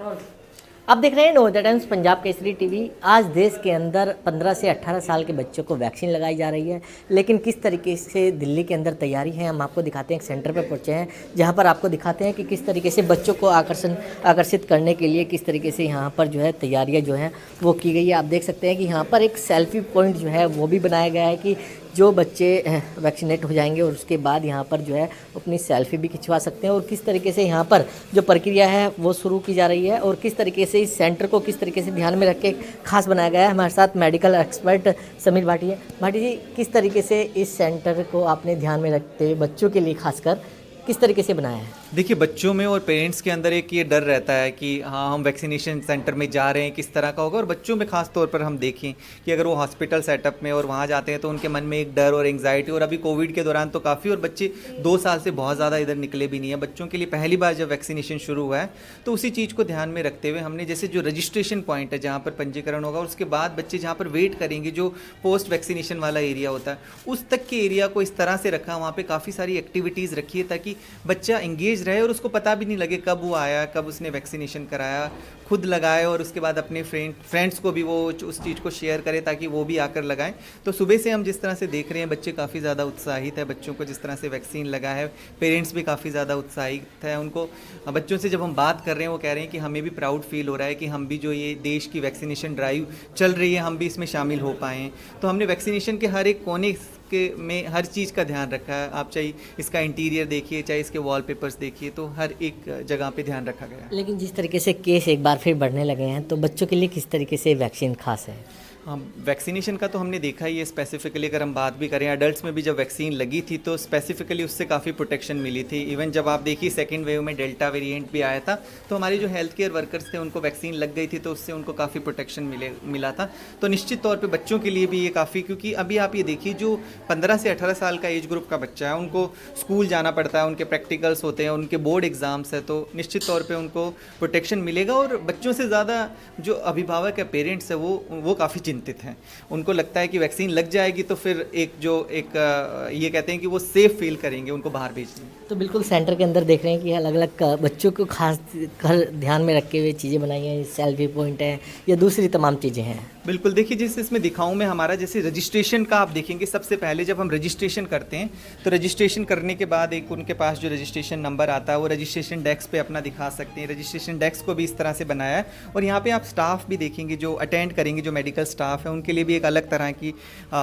आप देख रहे हैं नवोदय टाइम्स पंजाब केसरी टीवी। आज देश के अंदर 15 से 18 साल के बच्चों को वैक्सीन लगाई जा रही है, लेकिन किस तरीके से दिल्ली के अंदर तैयारी है हम आपको दिखाते हैं। एक सेंटर पर पहुंचे हैं जहां पर आपको दिखाते हैं कि किस तरीके से बच्चों को आकर्षित करने के लिए किस तरीके से यहां पर जो है तैयारियां जो हैं वो की गई है। आप देख सकते हैं कि यहाँ पर एक सेल्फी पॉइंट जो है वो भी बनाया गया है कि जो बच्चे वैक्सीनेट हो जाएंगे और उसके बाद यहाँ पर जो है अपनी सेल्फी भी खिंचवा सकते हैं। और किस तरीके से यहाँ पर जो प्रक्रिया है वो शुरू की जा रही है और किस तरीके से इस सेंटर को किस तरीके से ध्यान में रख के खास बनाया गया है। हमारे साथ मेडिकल एक्सपर्ट समीर भाटी है। भाटी जी, किस तरीके से इस सेंटर को आपने ध्यान में रखते हुए बच्चों के लिए खासकर किस तरीके से बनाया है? देखिए, बच्चों में और पेरेंट्स के अंदर एक ये डर रहता है कि हाँ, हम वैक्सीनेशन सेंटर में जा रहे हैं, किस तरह का होगा। और बच्चों में खास तौर पर हम देखें कि अगर वो हॉस्पिटल सेटअप में और वहाँ जाते हैं तो उनके मन में एक डर और एंग्जाइटी, और अभी कोविड के दौरान तो काफ़ी, और बच्चे 2 साल से बहुत ज़्यादा इधर निकले भी नहीं है। बच्चों के लिए पहली बार जब वैक्सीनेशन शुरू हुआ है तो उसी चीज़ को ध्यान में रखते हुए हमने जैसे जो रजिस्ट्रेशन पॉइंट है जहाँ पर पंजीकरण होगा, उसके बाद बच्चे जहाँ पर वेट करेंगे, जो पोस्ट वैक्सीनेशन वाला एरिया होता है, उस तक के एरिया को इस तरह से रखा। वहाँ पर काफ़ी सारी एक्टिविटीज़ रखी है ताकि बच्चा इंगेज रहे और उसको पता भी नहीं लगे कब वो आया, कब उसने वैक्सीनेशन कराया, खुद लगाए और उसके बाद अपने फ्रेंड्स को भी वो उस चीज़ को शेयर करे ताकि वो भी आकर लगाएं। तो सुबह से हम जिस तरह से देख रहे हैं बच्चे काफ़ी ज़्यादा उत्साहित है। बच्चों को जिस तरह से वैक्सीन लगा है, पेरेंट्स भी काफ़ी ज़्यादा उत्साहित है। उनको बच्चों से जब हम बात कर रहे हैं वो कह रहे हैं कि हमें भी प्राउड फील हो रहा है कि हम भी जो ये देश की वैक्सीनेशन ड्राइव चल रही है हम भी इसमें शामिल हो पाए हैं। तो हमने वैक्सीनेशन के हर एक कोने के में हर चीज़ का ध्यान रखा है। आप चाहे इसका इंटीरियर देखिए, चाहे इसके वॉलपेपर्स देखिए, तो हर एक जगह पे ध्यान रखा गया है। लेकिन जिस तरीके से केस एक बार फिर बढ़ने लगे हैं तो बच्चों के लिए किस तरीके से वैक्सीन खास है? हाँ, वैक्सीनेशन का तो हमने देखा ही है। स्पेसिफिकली अगर हम बात भी करें, अडल्ट्स में भी जब वैक्सीन लगी थी तो स्पेसिफिकली उससे काफ़ी प्रोटेक्शन मिली थी। इवन जब आप देखिए सेकेंड वेव में डेल्टा वेरिएंट भी आया था तो हमारे जो हेल्थ केयर वर्कर्स थे उनको वैक्सीन लग गई थी तो उससे उनको काफ़ी प्रोटेक्शन मिला था। तो निश्चित तौर पर बच्चों के लिए भी ये काफ़ी, क्योंकि अभी आप ये देखिए जो 15 से 18 साल का एज ग्रुप का बच्चा है उनको स्कूल जाना पड़ता है, उनके प्रैक्टिकल्स होते हैं, उनके बोर्ड एग्ज़ाम्स है, तो निश्चित तौर पर उनको प्रोटेक्शन मिलेगा। और बच्चों से ज़्यादा जो अभिभावक है, पेरेंट्स है, वो काफ़ी चिंतित हैं। उनको लगता है कि वैक्सीन लग जाएगी तो फिर ये कहते हैं कि वो सेफ फील करेंगे उनको बाहर भेजने। तो बिल्कुल सेंटर के अंदर देख रहे हैं कि अलग अलग बच्चों को खास कर ध्यान में रखे हुए चीज़ें बनाई हैं। सेल्फी पॉइंट है या दूसरी तमाम चीज़ें हैं। बिल्कुल, देखिए जैसे इसमें दिखाऊं मैं, हमारा जैसे रजिस्ट्रेशन का आप देखेंगे, सबसे पहले जब हम रजिस्ट्रेशन करते हैं तो रजिस्ट्रेशन करने के बाद एक उनके पास जो रजिस्ट्रेशन नंबर आता है वो रजिस्ट्रेशन डेस्क पे अपना दिखा सकते हैं। रजिस्ट्रेशन डेस्क को भी इस तरह से बनाया है। और यहाँ पे आप स्टाफ भी देखेंगे जो अटेंड करेंगे, जो मेडिकल स्टाफ है उनके लिए भी एक अलग तरह की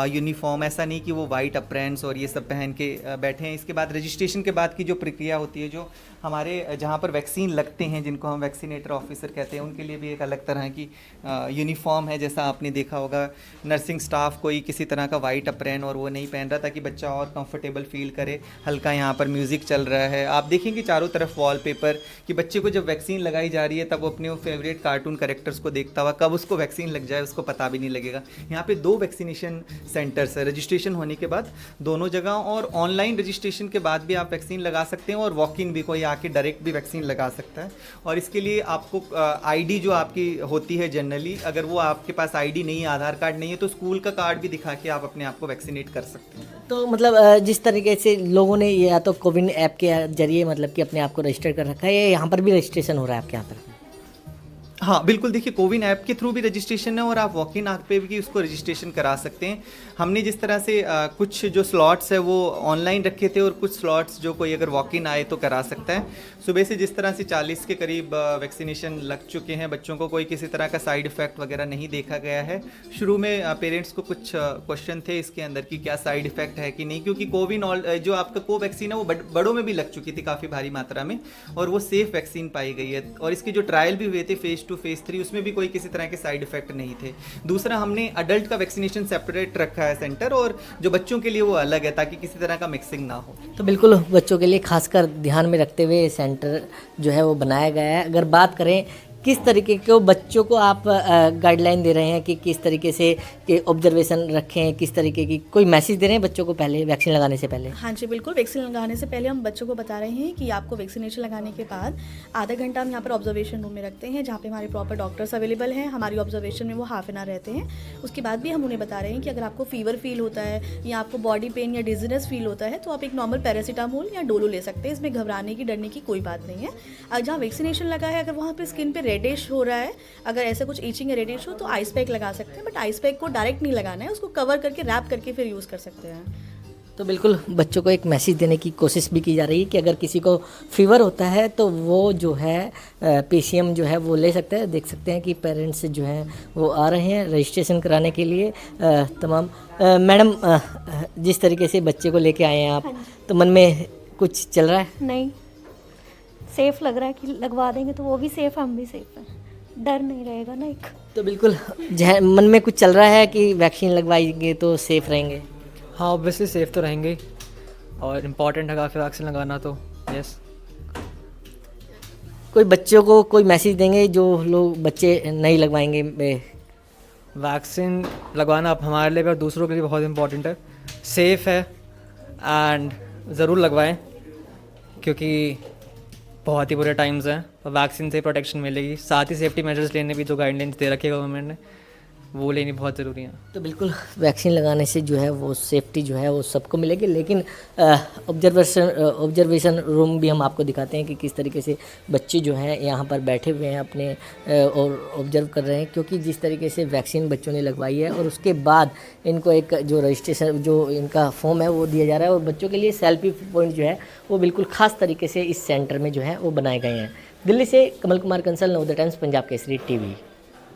यूनिफॉर्म, ऐसा नहीं कि वो वाइट अप्रेंट्स और ये सब पहन के बैठे हैं। इसके बाद रजिस्ट्रेशन के बाद की जो प्रक्रिया होती है, जो हमारे जहाँ पर वैक्सीन लगते हैं जिनको हम वैक्सीनेटर ऑफिसर कहते हैं, उनके लिए भी एक अलग तरह की यूनिफॉर्म है। जैसा आपने देखा होगा, नर्सिंग स्टाफ कोई किसी तरह का वाइट अप्रेन और वो नहीं पहन रहा ताकि बच्चा और कंफर्टेबल फील करे। हल्का यहाँ पर म्यूज़िक चल रहा है। आप देखेंगे चारों तरफ वॉलपेपर कि बच्चे को जब वैक्सीन लगाई जा रही है तब वो अपने फेवरेट कार्टून कैरेक्टर्स को देखता हुआ, कब उसको वैक्सीन लग जाए उसको पता भी नहीं लगेगा। यहाँ पे 2 वैक्सीनेशन सेंटर्स है, रजिस्ट्रेशन होने के बाद दोनों जगह, और ऑनलाइन रजिस्ट्रेशन के बाद भी आप वैक्सीन लगा सकते हैं और वॉक इन भी कोई आके डायरेक्ट भी वैक्सीन लगा सकता है। और इसके लिए आपको आईडी जो आपकी होती है जनरली, अगर वो आपके पास आईडी नहीं है, आधार कार्ड नहीं है, तो स्कूल का कार्ड भी दिखा के आप अपने आप को वैक्सीनेट कर सकते हैं। तो मतलब जिस तरीके से लोगों ने या तो कोविन ऐप के जरिए मतलब कि अपने आप को रजिस्टर कर रखा है, या यहाँ पर भी रजिस्ट्रेशन हो रहा है आपके यहाँ पर? हाँ बिल्कुल, देखिए कोविन ऐप के थ्रू भी रजिस्ट्रेशन है और आप वॉक इन आग पे भी उसको रजिस्ट्रेशन करा सकते हैं। हमने जिस तरह से कुछ जो स्लॉट्स है वो ऑनलाइन रखे थे और कुछ स्लॉट्स जो कोई अगर वॉक इन आए तो करा सकता है। सुबह से जिस तरह से 40 के करीब वैक्सीनेशन लग चुके हैं बच्चों को, कोई किसी तरह का साइड इफ़ेक्ट वगैरह नहीं देखा गया है। शुरू में पेरेंट्स को कुछ क्वेश्चन थे इसके अंदर कि क्या साइड इफ़ेक्ट है कि नहीं, क्योंकि कोविन जो आपका कोवैक्सीन है वो बड़ों में भी लग चुकी थी काफ़ी भारी मात्रा में और वो सेफ़ वैक्सीन पाई गई है। और इसके जो ट्रायल भी हुए थे फेज़ 2 फेज़ 3, उसमें भी कोई किसी तरह के साइड इफेक्ट नहीं थे। दूसरा, हमने अडल्ट का वैक्सीनेशन सेपरेट रखा है सेंटर, और जो बच्चों के लिए वो अलग है ताकि किसी तरह का मिक्सिंग ना हो। तो बिल्कुल बच्चों के लिए खासकर ध्यान में रखते हुए सेंटर जो है वो बनाया गया है। अगर बात करें किस तरीके के बच्चों को आप गाइडलाइन दे रहे हैं कि किस तरीके से कि ऑब्जर्वेशन रखें, किस तरीके की कोई मैसेज दे रहे हैं बच्चों को पहले वैक्सीन लगाने से पहले? हाँ जी बिल्कुल, वैक्सीन लगाने से पहले हम बच्चों को बता रहे हैं कि आपको वैक्सीनेशन लगाने के बाद आधा घंटा हम यहाँ पर ऑब्जर्वेशन रूम में रखते हैं जहाँ पे हमारे प्रॉपर डॉक्टर्स अवेलेबल हैं। हमारी ऑब्जर्वेशन में वो हाफ एन आवर रहते हैं। उसके बाद भी हम उन्हें बता रहे हैं कि अगर आपको फीवर फील होता है या आपको बॉडी पेन या डिजीनेस फील होता है तो आप एक नॉर्मल पैरासीटामोल या डोलो ले सकते हैं। इसमें घबराने की, डरने की कोई बात नहीं है। जहाँ वैक्सीनेशन लगा है अगर वहाँ पर स्किन पर रेडिश हो रहा है, अगर ऐसे कुछ ईचिंग या रेडिश हो तो आइस पैक लगा सकते हैं, बट आइस पैक को डायरेक्ट नहीं लगाना है, उसको कवर करके रैप करके फिर यूज़ कर सकते हैं। तो बिल्कुल बच्चों को एक मैसेज देने की कोशिश भी की जा रही है कि अगर किसी को फीवर होता है तो वो जो है PCM जो है वो ले सकता है। देख सकते हैं कि पेरेंट्स जो हैं वो आ रहे हैं रजिस्ट्रेशन कराने के लिए। तमाम मैडम, जिस तरीके से बच्चे को लेके आए हैं आप, तो मन में कुछ चल रहा है? नहीं, सेफ लग रहा है कि लगवा देंगे तो वो भी सेफ, हम भी सेफ हैं, डर नहीं रहेगा ना एक। तो बिल्कुल मन में कुछ चल रहा है कि वैक्सीन लगवाएंगे तो सेफ रहेंगे। हाँ, ऑब्वियसली सेफ़ तो रहेंगे ही, और इम्पॉर्टेंट है काफ़ी वैक्सीन लगाना, तो यस। कोई बच्चों को कोई मैसेज देंगे जो लोग बच्चे नहीं लगवाएंगे? वैक्सीन लगवाना अब हमारे लिए भी और दूसरों के लिए बहुत इंपॉर्टेंट है, सेफ़ है, एंड ज़रूर लगवाएं क्योंकि बहुत ही बुरे टाइम्स हैं, और वैक्सीन से प्रोटेक्शन मिलेगी। साथ ही सेफ्टी मेजर्स लेने भी जो गाइडलाइंस दे रखी है गवर्नमेंट ने, वो लेनी बहुत ज़रूरी है। तो बिल्कुल वैक्सीन लगाने से जो है वो सेफ्टी जो है वो सबको मिलेगी, लेकिन ऑब्जर्वेशन रूम भी हम आपको दिखाते हैं कि किस तरीके से बच्चे जो हैं यहाँ पर बैठे हुए हैं अपने और ऑब्जर्व कर रहे हैं, क्योंकि जिस तरीके से वैक्सीन बच्चों ने लगवाई है और उसके बाद इनको एक जो रजिस्ट्रेशन जो इनका फॉर्म है वो दिया जा रहा है, और बच्चों के लिए सेल्फी पॉइंट जो है वो बिल्कुल ख़ास तरीके से इस सेंटर में जो है वो बनाए गए हैं। दिल्ली से कमल कुमार कंसल, नवोदय टाइम्स, पंजाब केसरी टीवी।